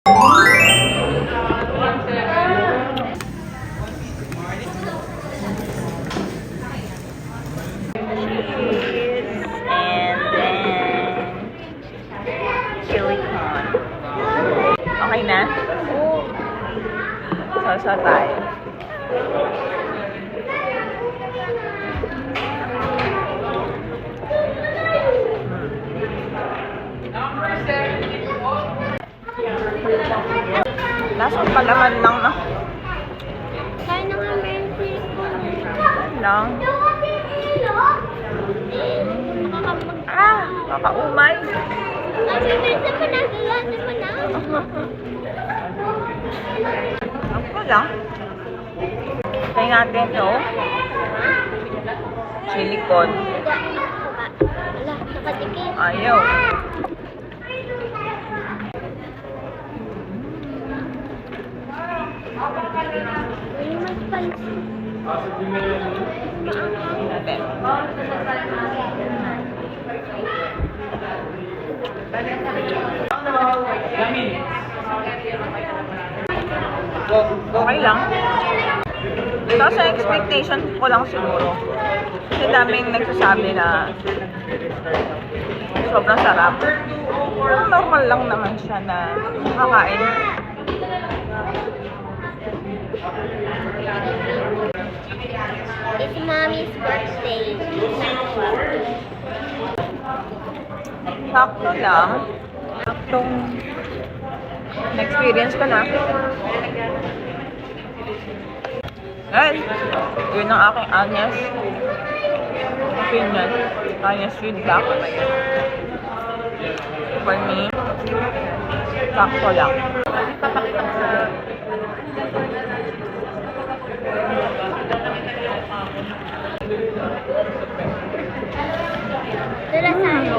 Okay na? Salsa tayo. Lasang palaman lang na. Kaya na nga meron silikon. Lang. Kakaumay. Kasi minsan mo na, gagasin mo na. Ako lang. Try natin ito. Silicone. Wala, nakatikit. Ayaw. Ay, mas spicy. Natin. Okay lang. Ito sa expectation ko lang siguro. Kasi daming nagsasabi na sobrang sarap. Normal lang naman siya na makakain. It's mommy's birthday. Sakto lang. Saktong na-experience ko na. Guys, yun ang aking honest opinion. Honest feedback. For me, sakto lang. Tara tayo.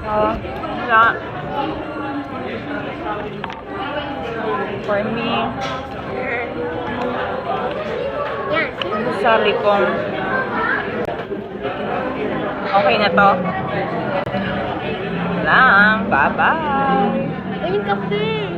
Wala. For me, Yan. sabi kong okay na to. Lang. Bye-bye. Ayun yung kape.